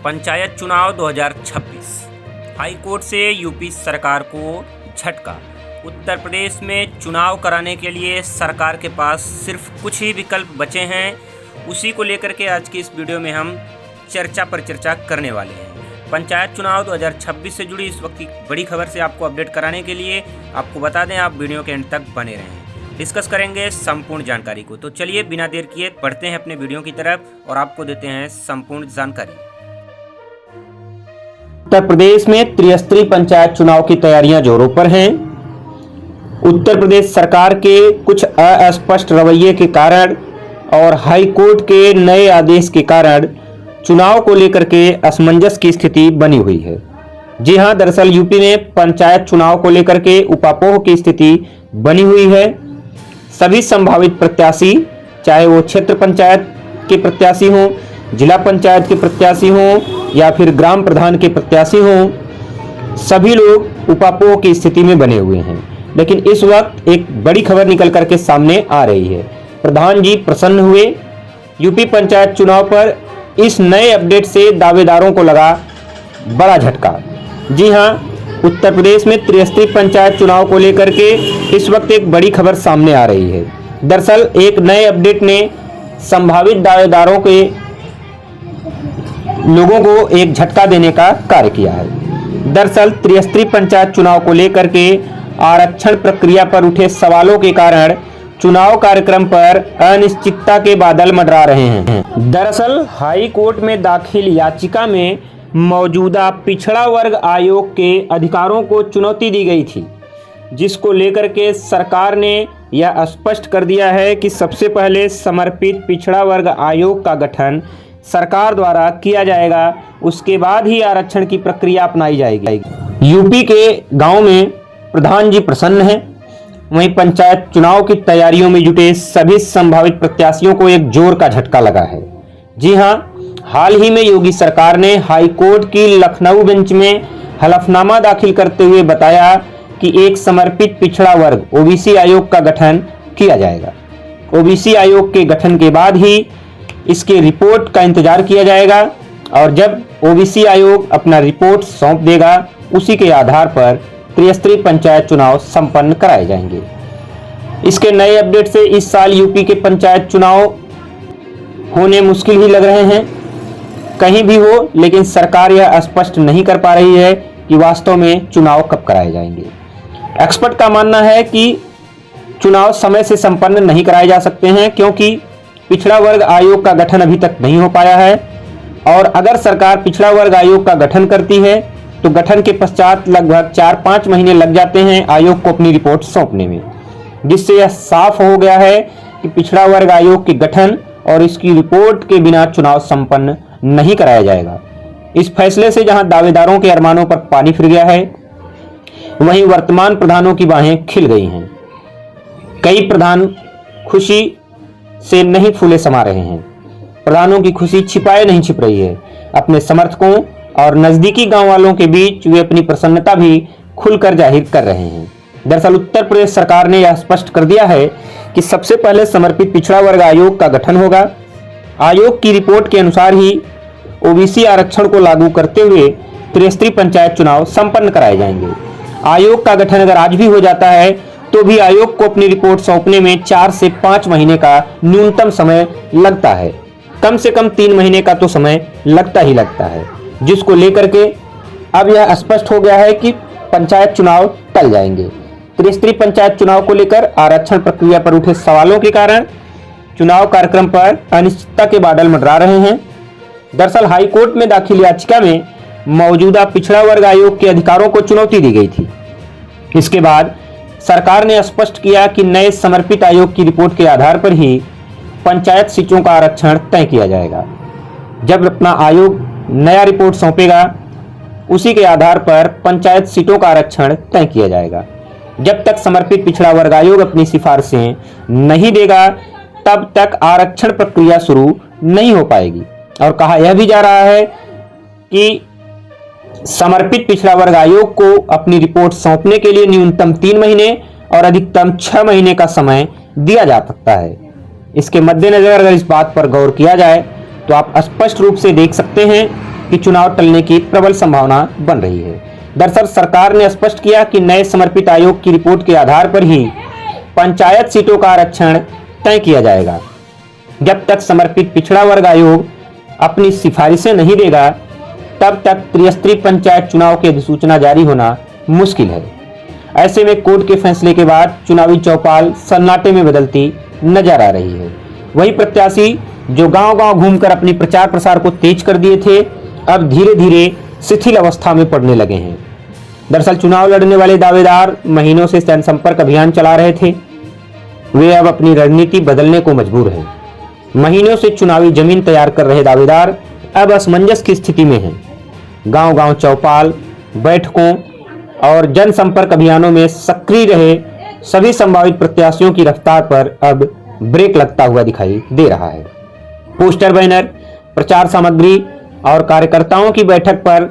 पंचायत चुनाव 2026 high court से UP सरकार को झटका। उत्तर प्रदेश में चुनाव कराने के लिए सरकार के पास सिर्फ कुछ ही विकल्प बचे हैं। उसी को लेकर के आज की इस वीडियो में हम चर्चा पर चर्चा करने वाले हैं। पंचायत चुनाव 2026 से जुड़ी इस वक्त की बड़ी खबर से आपको अपडेट कराने के लिए आपको बता दें, आप वीडियो के एंड तक बने रहें। डिस्कस करेंगे संपूर्ण जानकारी को। तो चलिए बिना देर किए बढ़ते हैं अपने वीडियो की तरफ और आपको देते हैं संपूर्ण जानकारी। उत्तर प्रदेश में त्रिस्तरीय पंचायत चुनाव की तैयारियां जोरों पर हैं। उत्तर प्रदेश सरकार के कुछ अस्पष्ट रवैये के कारण और हाई कोर्ट के नए आदेश के कारण चुनाव को लेकर के असमंजस की स्थिति बनी हुई है। जी हां, दरअसल यूपी में पंचायत चुनाव को लेकर के उपापोह की स्थिति बनी हुई है। सभी संभावित प्रत्याशी, चाहे वो क्षेत्र पंचायत के प्रत्याशी हों, जिला पंचायत के प्रत्याशी हों या फिर ग्राम प्रधान के प्रत्याशी हों, सभी लोग उपापोह की स्थिति में बने हुए हैं। लेकिन इस वक्त एक बड़ी खबर निकल करके सामने आ रही है। प्रधान जी प्रसन्न हुए। यूपी पंचायत चुनाव पर इस नए अपडेट से दावेदारों को लगा बड़ा झटका। जी हां, उत्तर प्रदेश में त्रिस्तरीय पंचायत चुनाव को लेकर के इस वक्त एक बड़ी खबर सामने आ रही है। दरअसल एक नए अपडेट ने संभावित दावेदारों के लोगों को एक झटका देने का कार्य किया है। दरअसल त्रिस्तरीय पंचायत चुनाव को लेकर के आरक्षण प्रक्रिया पर उठे सवालों के कारण चुनाव कार्यक्रम पर अनिश्चितता के बादल मंडरा रहे हैं। दरअसल हाई कोर्ट में दाखिल याचिका में मौजूदा पिछड़ा वर्ग आयोग के अधिकारों को चुनौती दी गई थी, जिसको लेकर के सरकार ने यह स्पष्ट कर दिया है कि सबसे पहले समर्पित पिछड़ा वर्ग आयोग का गठन सरकार द्वारा किया जाएगा, उसके बाद ही आरक्षण की प्रक्रिया अपनाई जाएगी। यूपी के गांव में प्रधान जी प्रसन्न हैं। वहीं पंचायत चुनाव की तैयारियों में जुटे सभी संभावित प्रत्याशियों को एक जोर का झटका लगा है। जी हां, हाल ही में योगी सरकार ने हाई कोर्ट की लखनऊ बेंच में हलफनामा दाखिल करते हुए बताया कि एक समर्पित पिछड़ा वर्ग ओबीसी आयोग का गठन किया जाएगा। ओबीसी आयोग के गठन के बाद ही इसके रिपोर्ट का इंतजार किया जाएगा और जब ओबीसी आयोग अपना रिपोर्ट सौंप देगा, उसी के आधार पर त्रिस्तरीय पंचायत चुनाव संपन्न कराए जाएंगे। इसके नए अपडेट से इस साल यूपी के पंचायत चुनाव होने मुश्किल ही लग रहे हैं। कहीं भी हो, लेकिन सरकार यह स्पष्ट नहीं कर पा रही है कि वास्तव में चुनाव कब कराए जाएंगे। एक्सपर्ट का मानना है कि चुनाव समय से संपन्न नहीं कराए जा सकते हैं, क्योंकि पिछड़ा वर्ग आयोग का गठन अभी तक नहीं हो पाया है। और अगर सरकार पिछड़ा वर्ग आयोग का गठन करती है तो गठन के पश्चात लगभग 4-5 महीने लग जाते हैं आयोग को अपनी रिपोर्ट सौंपने में, जिससे यह साफ हो गया है कि पिछड़ा वर्ग आयोग के गठन और इसकी रिपोर्ट के बिना चुनाव संपन्न नहीं कराया जाएगा। इस फैसले से जहां दावेदारों के अरमानों पर पानी फिर गया है, वहीं वर्तमान प्रधानों की बाहें खिल गई हैं। कई प्रधान खुशी से नहीं फूले समा रहे हैं। प्रधानों की खुशी छिपाए नहीं छिप रही है। अपने समर्थकों और नजदीकी गांव वालों के बीच वे अपनी प्रसन्नता भी खुलकर जाहिर कर रहे हैं। दरअसल उत्तर प्रदेश सरकार ने यह स्पष्ट कर दिया है कि सबसे पहले समर्पित पिछड़ा वर्ग आयोग का गठन होगा। आयोग की रिपोर्ट के अनुसार ही ओबीसी आरक्षण को लागू करते हुए त्रिस्तरीय पंचायत चुनाव संपन्न कराए जाएंगे। आयोग का गठन अगर आज भी हो जाता है तो भी आयोग को अपनी रिपोर्ट सौंपने में 4 से 5 महीने का न्यूनतम समय लगता है। कम से कम 3 महीने का तो समय लगता ही लगता है, जिसको लेकर के अब यह स्पष्ट हो गया है कि पंचायत चुनाव टल जाएंगे। त्रिस्तरीय पंचायत चुनाव को लेकर आरक्षण प्रक्रिया पर उठे सवालों के कारण चुनाव कार्यक्रम पर अनिश्चितता के बादल मंडरा रहे हैं। दरअसल हाई कोर्ट में दाखिल याचिका में मौजूदा पिछड़ा वर्ग आयोग के अधिकारों को चुनौती दी गई थी। इसके बाद सरकार ने स्पष्ट किया कि नए समर्पित आयोग की रिपोर्ट के आधार पर ही पंचायत सीटों का आरक्षण तय किया जाएगा। जब अपना आयोग नया रिपोर्ट सौंपेगा, उसी के आधार पर पंचायत सीटों का आरक्षण तय किया जाएगा। जब तक समर्पित पिछड़ा वर्ग आयोग अपनी सिफारिशें नहीं देगा, तब तक आरक्षण प्रक्रिया शुरू नहीं हो पाएगी। और कहा यह भी जा रहा है कि समर्पित पिछड़ा वर्ग आयोग को अपनी रिपोर्ट सौंपने के लिए न्यूनतम 3 महीने और अधिकतम 6 महीने का समय दिया जा सकता है। इसके मद्देनजर अगर इस बात पर गौर किया जाए तो आप स्पष्ट रूप से देख सकते हैं कि चुनाव टलने की प्रबल संभावना बन रही है। दरअसल सरकार ने स्पष्ट किया कि नए समर्पित आयोग की रिपोर्ट के आधार पर ही पंचायत सीटों का आरक्षण तय किया जाएगा। जब तक समर्पित पिछड़ा वर्ग आयोग अपनी सिफारिशें नहीं देगा, तब तक त्रिस्तरीय पंचायत चुनाव की अधिसूचना जारी होना मुश्किल है। ऐसे में कोर्ट के फैसले के बाद चुनावी चौपाल सन्नाटे में बदलती नजर आ रही है। वही प्रत्याशी जो गांव-गांव घूमकर अपनी प्रचार प्रसार को तेज कर दिए थे, अब धीरे धीरे शिथिल अवस्था में पड़ने लगे हैं। दरअसल चुनाव लड़ने वाले दावेदार महीनों से जनसंपर्क अभियान चला रहे थे, वे अब अपनी रणनीति बदलने को मजबूर हैं। महीनों से चुनावी जमीन तैयार कर रहे दावेदार अब असमंजस की स्थिति में हैं। गांव-गांव चौपाल, बैठकों और जनसंपर्क अभियानों में सक्रिय रहे सभी संभावित प्रत्याशियों की रफ्तार पर अब ब्रेक लगता हुआ दिखाई दे रहा है। पोस्टर, बैनर, प्रचार सामग्री और कार्यकर्ताओं की बैठक पर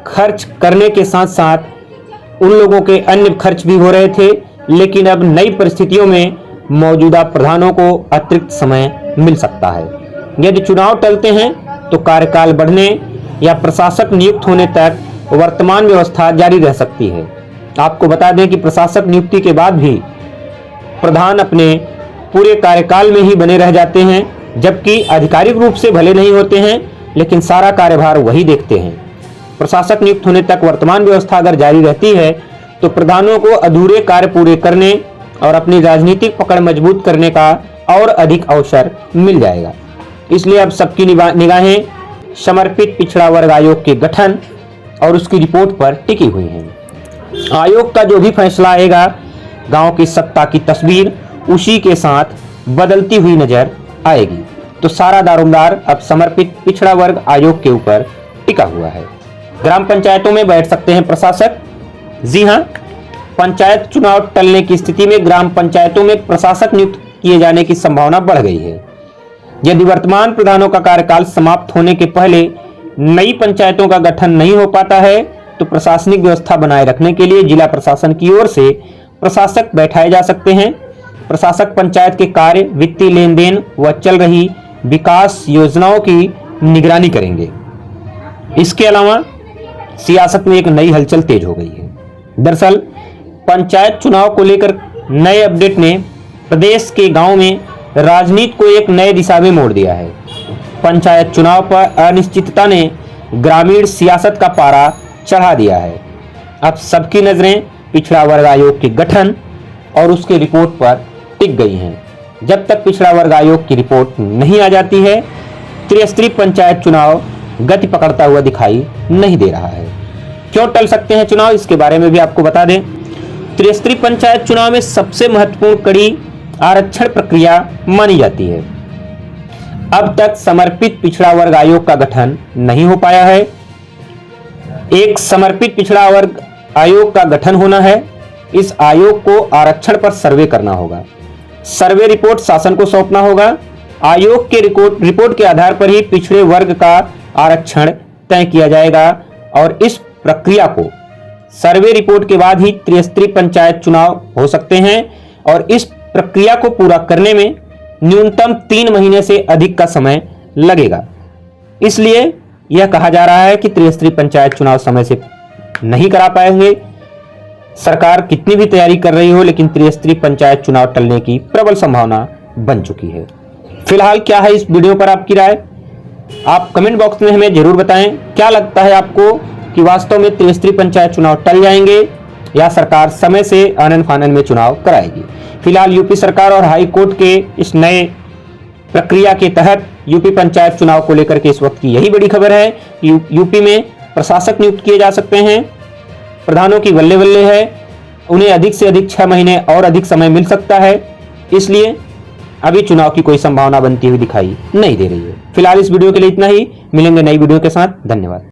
खर्च करने के साथ साथ उन लोगों के अन्य खर्च भी हो रहे थे, लेकिन अब नई परिस्थितियों में मौजूदा प्रधानों को अतिरिक्त समय मिल सकता है। यदि चुनाव टलते हैं तो कार्यकाल बढ़ने या प्रशासक नियुक्त होने तक वर्तमान व्यवस्था जारी रह सकती है। आपको बता दें कि प्रशासक नियुक्ति के बाद भी प्रधान अपने पूरे कार्यकाल में ही बने रह जाते हैं, जबकि आधिकारिक रूप से भले नहीं होते हैं, लेकिन सारा कार्यभार वही देखते हैं। प्रशासक नियुक्त होने तक वर्तमान व्यवस्था अगर जारी रहती है तो प्रधानों को अधूरे कार्य पूरे करने और अपनी राजनीतिक पकड़ मजबूत करने का और अधिक अवसर मिल जाएगा। इसलिए अब सबकी निगाहें समर्पित पिछड़ा वर्ग आयोग के गठन और उसकी रिपोर्ट पर टिकी हुई हैं। आयोग का जो भी फैसला आएगा, गांव की सत्ता की तस्वीर उसी के साथ बदलती हुई नजर आएगी। तो सारा दारोमदार अब समर्पित पिछड़ा वर्ग आयोग के ऊपर टिका हुआ है। ग्राम पंचायतों में बैठ सकते हैं प्रशासक। जी हां, पंचायत चुनाव टलने की स्थिति में ग्राम पंचायतों में प्रशासक नियुक्त किए जाने की संभावना बढ़ गई है। यदि वर्तमान प्रधानों का कार्यकाल समाप्त होने के पहले नई पंचायतों का गठन नहीं हो पाता है तो प्रशासनिक व्यवस्था बनाए रखने के लिए जिला प्रशासन की ओर से प्रशासक बैठाए जा सकते हैं। प्रशासक पंचायत के कार्य, वित्तीय लेन देन व चल रही विकास योजनाओं की निगरानी करेंगे। इसके अलावा सियासत में एक नई हलचल तेज हो गई है। दरअसल पंचायत चुनाव को लेकर नए अपडेट ने प्रदेश के गांव में राजनीति को एक नए दिशा में मोड़ दिया है। पंचायत चुनाव पर अनिश्चितता ने ग्रामीण सियासत का पारा चढ़ा दिया है। अब सबकी नजरें पिछड़ा वर्ग आयोग के गठन और उसकी रिपोर्ट पर टिक गई हैं। जब तक पिछड़ा वर्ग आयोग की रिपोर्ट नहीं आ जाती है, त्रिस्तरीय पंचायत चुनाव गति पकड़ता हुआ दिखाई नहीं दे रहा है। क्यों टल सकते हैं चुनाव, इसके बारे में भी आपको बता दें। त्रिस्तरीय पंचायत चुनाव में सबसे महत्वपूर्ण कड़ी आरक्षण प्रक्रिया मानी जाती है। अब तक समर्पित पिछड़ा वर्ग आयोग का गठन नहीं हो पाया है। एक समर्पित पिछड़ा वर्ग आयोग का गठन होना है। इस आयोग को आरक्षण पर सर्वे करना होगा। सर्वे रिपोर्ट शासन को सौंपना होगा। आयोग के रिपोर्ट के आधार पर ही पिछड़े वर्ग का आरक्षण तय किया जाएगा और इस प्रक्रिया को सर्वे रिपोर्ट के बाद ही त्रिस्तरीय पंचायत चुनाव हो सकते हैं और इस प्रक्रिया को पूरा करने में न्यूनतम 3 महीने से अधिक का समय लगेगा। इसलिए यह कहा जा रहा है कि त्रिस्तरीय पंचायत चुनाव समय से नहीं करा पाएंगे। सरकार कितनी भी तैयारी कर रही हो, लेकिन त्रिस्तरीय पंचायत चुनाव टलने की प्रबल संभावना बन चुकी है। फिलहाल क्या है इस वीडियो पर आपकी राय, आप कमेंट बॉक्स में हमें जरूर बताएं। क्या लगता है आपको कि वास्तव में त्रिस्तरीय पंचायत चुनाव टल जाएंगे या सरकार समय से आनन फानन में चुनाव कराएगी। फिलहाल यूपी सरकार और हाई कोर्ट के इस नए प्रक्रिया के तहत यूपी पंचायत चुनाव को लेकर के इस वक्त की यही बड़ी खबर है कि यूपी में प्रशासक नियुक्त किए जा सकते हैं। प्रधानों की बल्ले बल्ले है, उन्हें अधिक से अधिक 6 महीने और अधिक समय मिल सकता है। इसलिए अभी चुनाव की कोई संभावना बनती हुई दिखाई नहीं दे रही है। फिलहाल इस वीडियो के लिए इतना ही। मिलेंगे नई वीडियो के साथ। धन्यवाद।